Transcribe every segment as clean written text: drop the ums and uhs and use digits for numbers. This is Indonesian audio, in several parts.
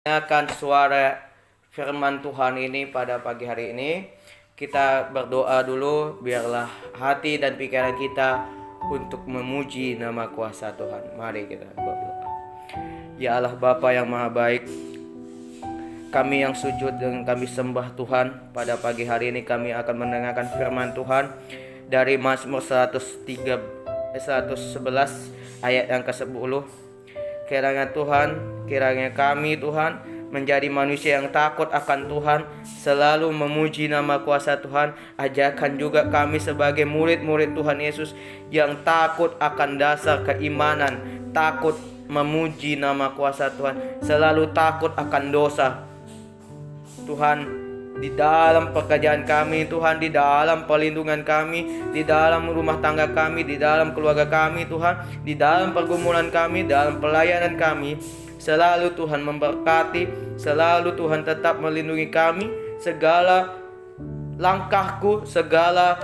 Akan suara firman Tuhan ini pada pagi hari ini, kita berdoa dulu, biarlah hati dan pikiran kita untuk memuji nama kuasa Tuhan. Mari kita berdoa. Ya Allah Bapa yang maha baik, kami yang sujud dan kami sembah Tuhan. Pada pagi hari ini kami akan mendengarkan firman Tuhan dari Mazmur 111 ayat yang ke-10. Kiranya kami Tuhan menjadi manusia yang takut akan Tuhan, selalu memuji nama kuasa Tuhan. Ajarkan juga kami sebagai murid-murid Tuhan Yesus yang takut akan dasar keimanan, takut memuji nama kuasa Tuhan, selalu takut akan dosa. Tuhan, di dalam pekerjaan kami, Tuhan, di dalam perlindungan kami, di dalam rumah tangga kami, di dalam keluarga kami, Tuhan, di dalam pergumulan kami, dalam pelayanan kami, selalu Tuhan memberkati, selalu Tuhan tetap melindungi kami. Segala langkahku, segala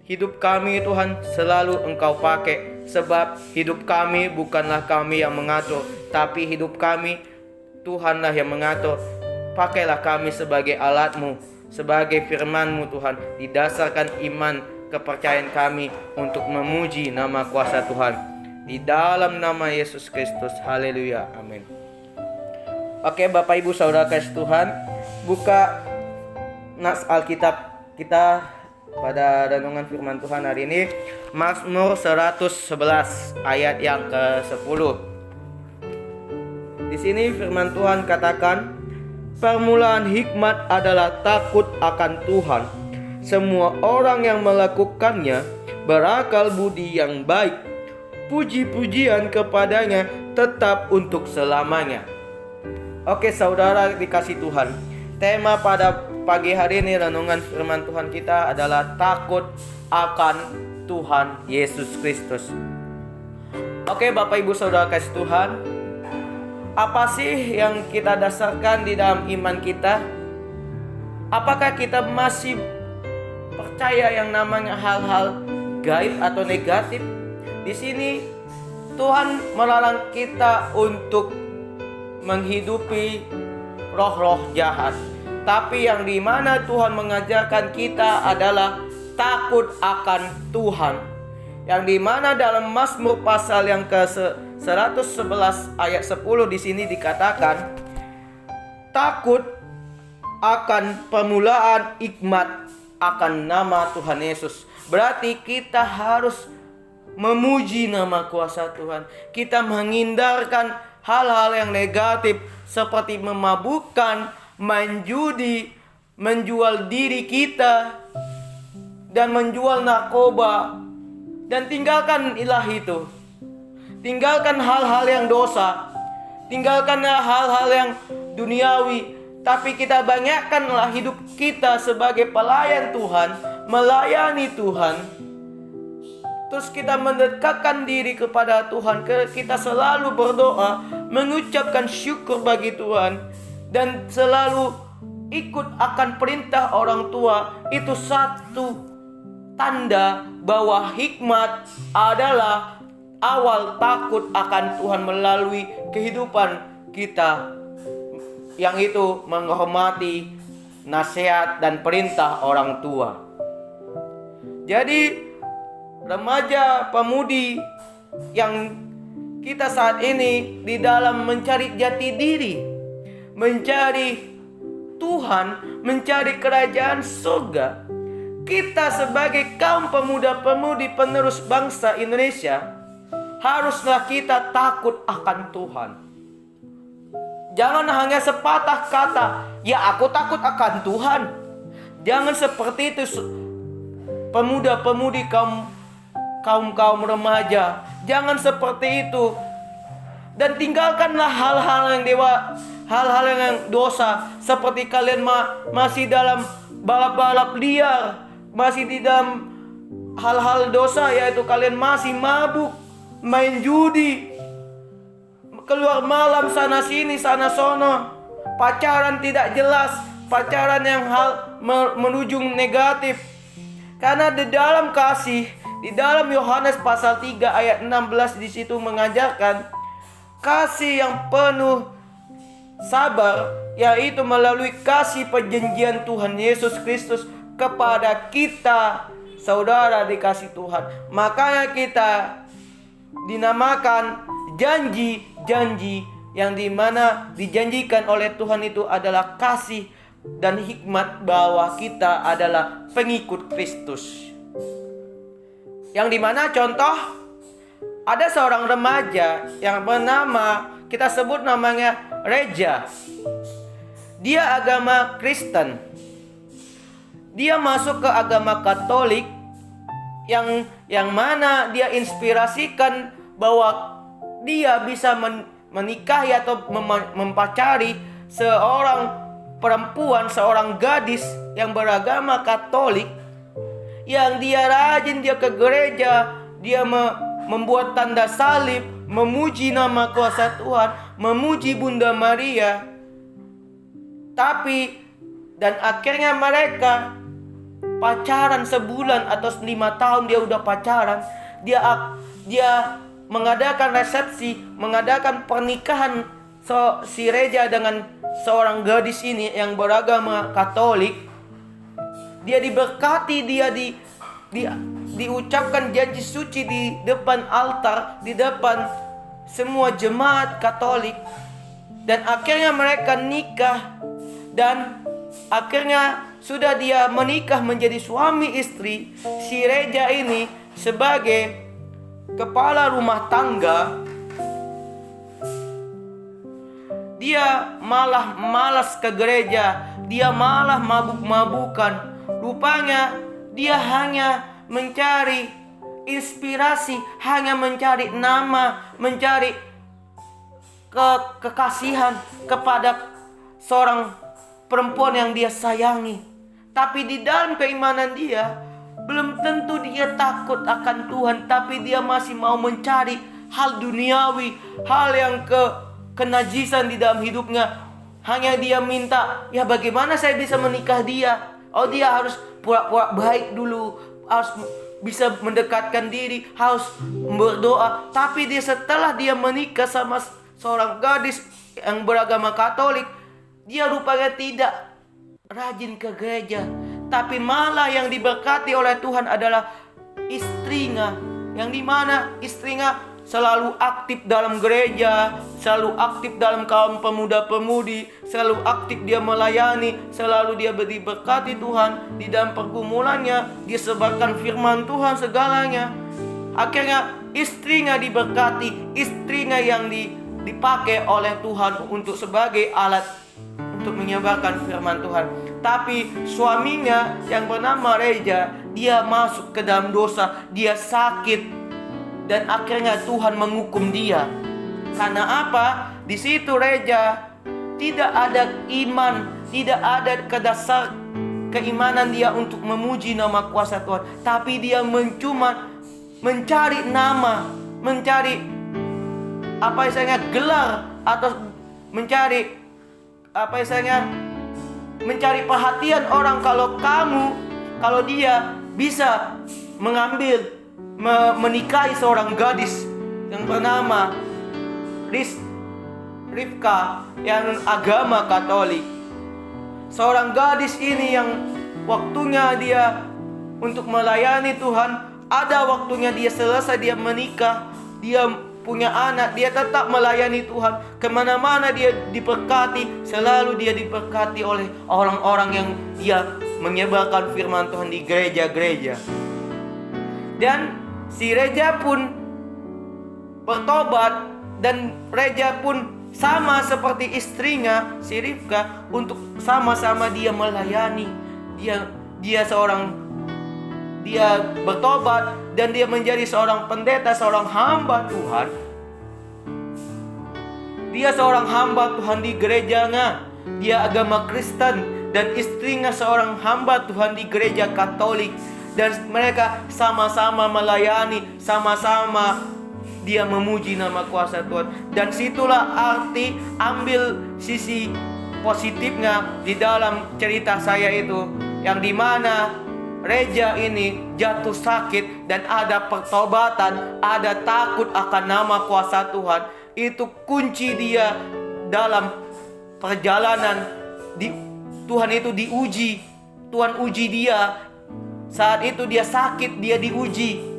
hidup kami, Tuhan, selalu Engkau pakai. Sebab hidup kami bukanlah kami yang mengatur, tapi hidup kami Tuhanlah yang mengatur. Pakailah kami sebagai alat-Mu, sebagai firman-Mu Tuhan. Didasarkan iman kepercayaan kami untuk memuji nama kuasa Tuhan. Di dalam nama Yesus Kristus, haleluya, amin. Oke Bapak Ibu Saudara kasih Tuhan, buka nas Alkitab kita pada renungan firman Tuhan hari ini, Mazmur 111 ayat yang ke-10. Di sini firman Tuhan katakan, permulaan hikmat adalah takut akan Tuhan. Semua orang yang melakukannya berakal budi yang baik. Puji-pujian kepadanya tetap untuk selamanya. Oke saudara dikasih Tuhan, tema pada pagi hari ini renungan firman Tuhan kita adalah takut akan Tuhan Yesus Kristus. Oke Bapak Ibu Saudara kasih Tuhan, apa sih yang kita dasarkan di dalam iman kita? Apakah kita masih percaya yang namanya hal-hal gaib atau negatif? Di sini Tuhan melarang kita untuk menghidupi roh-roh jahat. Tapi yang dimana Tuhan mengajarkan kita adalah takut akan Tuhan. Yang dimana dalam Mazmur pasal yang ke-111 ayat 10 di sini dikatakan, takut akan permulaan hikmat akan nama Tuhan Yesus. Berarti kita harus memuji nama kuasa Tuhan. Kita menghindarkan hal-hal yang negatif seperti memabukkan, main judi, menjual diri kita, dan menjual narkoba. Dan tinggalkan itu. Tinggalkan hal-hal yang dosa. Tinggalkan hal-hal yang duniawi. Tapi kita banyakkanlah hidup kita sebagai pelayan Tuhan, melayani Tuhan. Terus kita mendekatkan diri kepada Tuhan. Kita selalu berdoa, mengucapkan syukur bagi Tuhan, dan selalu ikut akan perintah orang tua. Itu satu tanda bahwa hikmat adalah awal takut akan Tuhan melalui kehidupan kita, yang itu menghormati nasihat dan perintah orang tua. Jadi remaja pemudi yang kita saat ini di dalam mencari jati diri, mencari Tuhan, mencari kerajaan surga, kita sebagai kaum pemuda-pemudi penerus bangsa Indonesia, haruslah kita takut akan Tuhan. Jangan hanya sepatah kata, ya aku takut akan Tuhan. Jangan seperti itu pemuda-pemudi kaum remaja. Jangan seperti itu. Dan tinggalkanlah hal-hal yang dosa. Seperti kalian masih dalam balap-balap liar, masih di dalam hal-hal dosa, yaitu kalian masih mabuk, main judi, keluar malam sana sini sana sono, pacaran tidak jelas, pacaran yang menuju negatif. Karena di dalam kasih, di dalam Yohanes pasal 3 ayat 16 di situ mengajarkan kasih yang penuh sabar, yaitu melalui kasih perjanjian Tuhan Yesus Kristus kepada kita, saudara dikasih Tuhan. Makanya kita dinamakan janji-janji yang dimana dijanjikan oleh Tuhan itu adalah kasih dan hikmat bahwa kita adalah pengikut Kristus. Yang dimana contoh, ada seorang remaja yang bernama, kita sebut namanya Reja. Dia agama Kristen. Dia masuk ke agama Katolik yang mana dia inspirasikan bahwa dia bisa menikahi atau mempacari seorang perempuan, seorang gadis yang beragama Katolik, yang dia rajin, dia ke gereja, dia membuat tanda salib, memuji nama kuasa Tuhan, memuji Bunda Maria. Dan akhirnya mereka pacaran sebulan atau 5 tahun dia udah pacaran. Dia mengadakan resepsi, mengadakan pernikahan si Reja dengan seorang gadis ini yang beragama Katolik. Dia diberkati, dia diucapkan janji suci di depan altar, di depan semua jemaat Katolik. Dan akhirnya mereka nikah. Dan akhirnya sudah dia menikah menjadi suami istri. Si Reja ini sebagai kepala rumah tangga, dia malah malas ke gereja. Dia malah mabuk-mabukan. Rupanya dia hanya mencari inspirasi, hanya mencari nama, mencari kekasihan kepada seorang perempuan yang dia sayangi. Tapi di dalam keimanan dia, belum tentu dia takut akan Tuhan, tapi dia masih mau mencari hal duniawi, hal yang kenajisan di dalam hidupnya. Hanya dia minta, ya bagaimana saya bisa menikah dia? Oh, dia harus pura-pura baik dulu, harus bisa mendekatkan diri, harus berdoa. Tapi setelah dia menikah sama seorang gadis yang beragama Katolik, dia rupanya tidak rajin ke gereja. Tapi malah yang diberkati oleh Tuhan adalah istrinya, yang dimana istrinya selalu aktif dalam gereja, selalu aktif dalam kaum pemuda-pemudi, selalu aktif dia melayani, selalu dia diberkati Tuhan. Di dalam pergumulannya dia sebarkan firman Tuhan segalanya. Akhirnya istrinya diberkati, istrinya yang dipakai oleh Tuhan untuk sebagai alat untuk menyebarkan firman Tuhan. Tapi suaminya yang bernama Reja, dia masuk ke dalam dosa, dia sakit. Dan akhirnya Tuhan menghukum dia. Karena apa? Di situ Reja tidak ada iman, tidak ada kedasar keimanan dia untuk memuji nama kuasa Tuhan. Tapi dia cuma mencari nama, mencari gelar, atau mencari mencari perhatian orang. Kalau dia bisa menikahi seorang gadis yang bernama Rivka yang agama Katolik. Seorang gadis ini yang waktunya dia untuk melayani Tuhan, ada waktunya dia selesai dia menikah, dia punya anak, dia tetap melayani Tuhan. Kemana-mana dia diberkati, selalu dia diberkati oleh orang-orang yang dia menyebarkan firman Tuhan di gereja-gereja. Dan si Reja pun bertobat, dan Reja pun sama seperti istrinya si Rivka, untuk sama-sama dia melayani. Dia bertobat dan dia menjadi seorang pendeta, seorang hamba Tuhan. Dia seorang hamba Tuhan di gerejanya. Dia agama Kristen, dan istrinya seorang hamba Tuhan di gereja Katolik. Dan mereka sama-sama melayani, sama-sama dia memuji nama kuasa Tuhan. Dan situlah arti, ambil sisi positifnya di dalam cerita saya itu, yang dimana Reja ini jatuh sakit dan ada pertobatan, ada takut akan nama kuasa Tuhan. Itu kunci dia dalam perjalanan Tuhan itu diuji. Tuhan uji dia. Saat itu dia sakit, dia diuji.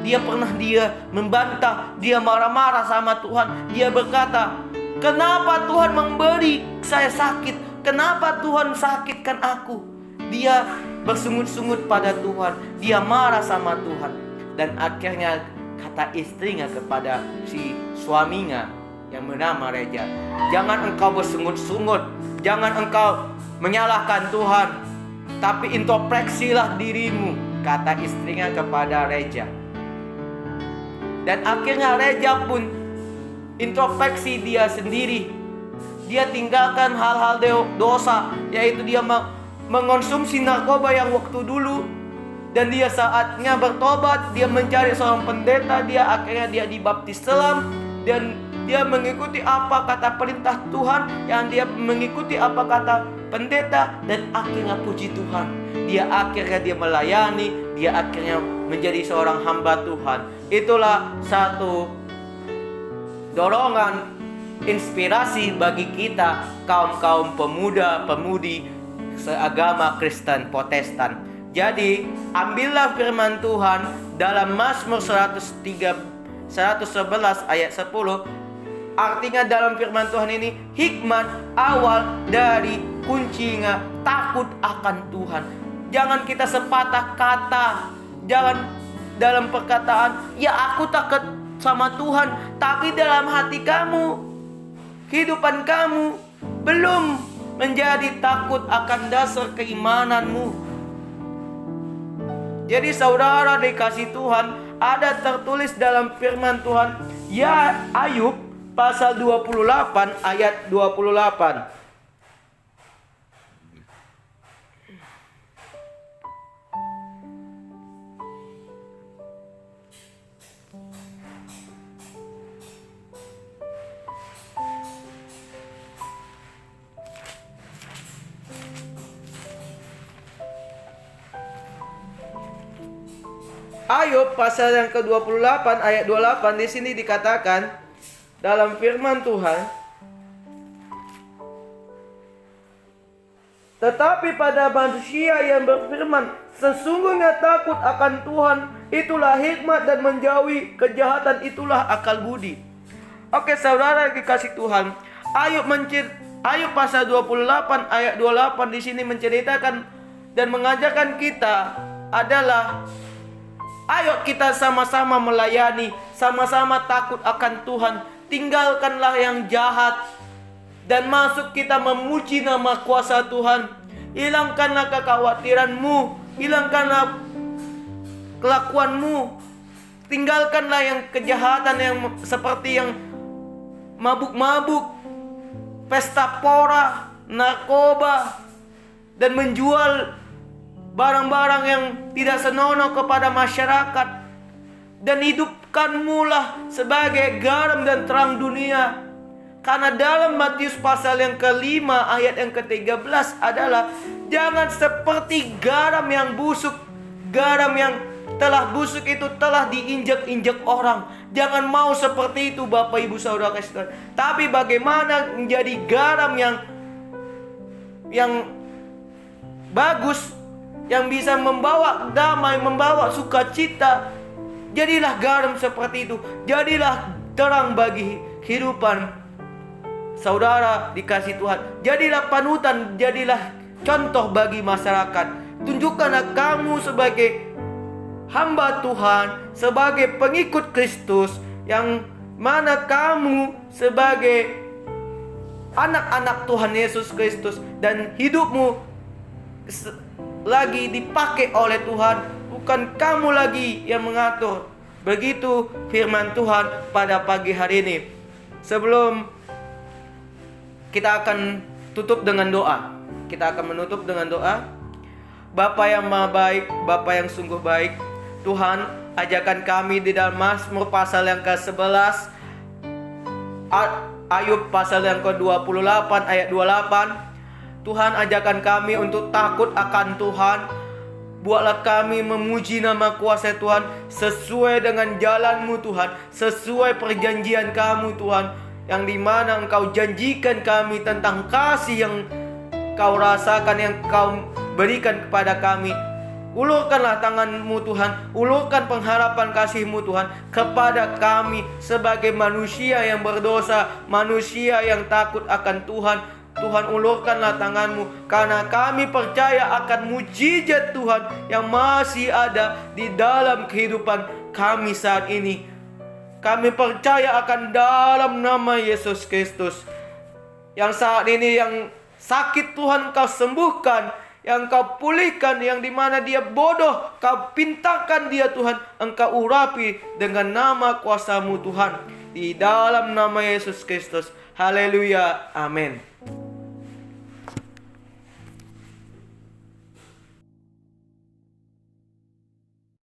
Dia membantah, dia marah-marah sama Tuhan. Dia berkata, "Kenapa Tuhan memberi saya sakit? Kenapa Tuhan sakitkan aku?" Dia bersungut-sungut pada Tuhan. Dia marah sama Tuhan. Dan akhirnya kata istrinya kepada si suaminya yang bernama Reja, "Jangan engkau bersungut-sungut. Jangan engkau menyalahkan Tuhan. Tapi introspeksilah dirimu," kata istrinya kepada Reja. Dan akhirnya Reja pun introspeksi dia sendiri. Dia tinggalkan hal-hal dosa, yaitu dia mengonsumsi narkoba yang waktu dulu. Dan dia saatnya bertobat. Dia mencari seorang pendeta. Akhirnya dia dibaptis selam. Dan dia mengikuti apa kata perintah Tuhan, yang dia mengikuti apa kata pendeta. Dan akhirnya puji Tuhan, akhirnya dia melayani. Dia akhirnya menjadi seorang hamba Tuhan. Itulah satu dorongan, inspirasi bagi kita kaum-kaum pemuda-pemudi seagama Kristen Protestan. Jadi ambillah firman Tuhan dalam Mazmur 111 ayat 10. Artinya dalam firman Tuhan ini, hikmat awal dari kuncinya takut akan Tuhan. Jangan kita sepatah kata. Jangan dalam perkataan, "Ya aku takut sama Tuhan," tapi dalam hati kamu, kehidupan kamu belum menjadi takut akan dasar keimananmu. Jadi saudara dikasih Tuhan, ada tertulis dalam firman Tuhan, ya Ayub pasal 28 ayat 28. Ayub pasal yang ke-28 ayat 28, di sini dikatakan dalam firman Tuhan, "Tetapi pada manusia yang berfirman, sesungguhnya takut akan Tuhan, itulah hikmat, dan menjauhi kejahatan itulah akal budi." Oke saudara dikasih Tuhan, Ayub pasal 28 ayat 28 di sini menceritakan dan mengajarkan kita adalah, ayo kita sama-sama melayani, sama-sama takut akan Tuhan. Tinggalkanlah yang jahat dan masuk kita memuji nama kuasa Tuhan. Hilangkanlah kekhawatiranmu, hilangkanlah kelakuanmu. Tinggalkanlah yang kejahatan, yang seperti yang mabuk-mabuk, pesta pora, narkoba, dan menjual barang-barang yang tidak senonoh kepada masyarakat. Dan hidupkanmulah sebagai garam dan terang dunia. Karena dalam Matius pasal yang ke-5 ayat yang ke-13 adalah, jangan seperti garam yang busuk. Garam yang telah busuk itu telah diinjak-injak orang. Jangan mau seperti itu Bapak Ibu Saudara Kristen. Tapi bagaimana menjadi garam yang bagus, yang bisa membawa damai, membawa sukacita. Jadilah garam seperti itu. Jadilah terang bagi kehidupan saudara dikasih Tuhan. Jadilah panutan, jadilah contoh bagi masyarakat. Tunjukkanlah kamu sebagai hamba Tuhan, sebagai pengikut Kristus, yang mana kamu sebagai anak-anak Tuhan Yesus Kristus, dan hidupmu lagi dipakai oleh Tuhan, bukan kamu lagi yang mengatur. Begitu firman Tuhan pada pagi hari ini. Sebelum kita akan tutup dengan doa, kita akan menutup dengan doa. Bapa yang maha baik, Bapa yang sungguh baik, Tuhan, ajarkan kami di dalam Mazmur pasal yang ke-11, Ayub pasal yang ke-28 ayat 28. Tuhan, ajarkan kami untuk takut akan Tuhan. Buatlah kami memuji nama kuasa Tuhan sesuai dengan jalan-Mu Tuhan, sesuai perjanjian kamu Tuhan. yang dimana Engkau janjikan kami tentang kasih yang Kau rasakan, yang Kau berikan kepada kami. Ulurkanlah tangan-Mu Tuhan, ulurkan pengharapan kasih-Mu Tuhan kepada kami sebagai manusia yang berdosa, manusia yang takut akan Tuhan. Tuhan, ulurkanlah tangan-Mu, karena kami percaya akan mujizat Tuhan yang masih ada di dalam kehidupan kami saat ini. Kami percaya akan dalam nama Yesus Kristus. Yang saat ini yang sakit Tuhan Kau sembuhkan, yang Kau pulihkan, yang dimana dia bodoh Kau pintarkan dia Tuhan, Engkau urapi dengan nama kuasa-Mu Tuhan, di dalam nama Yesus Kristus. Haleluya, amin.